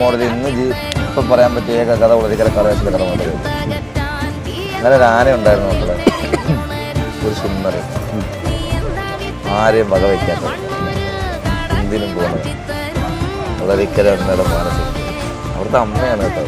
Model ഇന്ന് ഇപ്പം പറയാൻ പറ്റിയ കഥ ഒളിക്കര കഥയുടെ കഥ മോഡൽ. അങ്ങനെ ഒരു ആന ഉണ്ടായിരുന്നു മക്കളെ, ഒരു സുന്ദര, ആരെയും വകവയ്ക്കാത്ത, എന്തിനും പോകുന്നത് ഒളിക്കര എന്നൊരു മാനസിക. അവിടുത്തെ അമ്മയാണ് കേട്ടോ.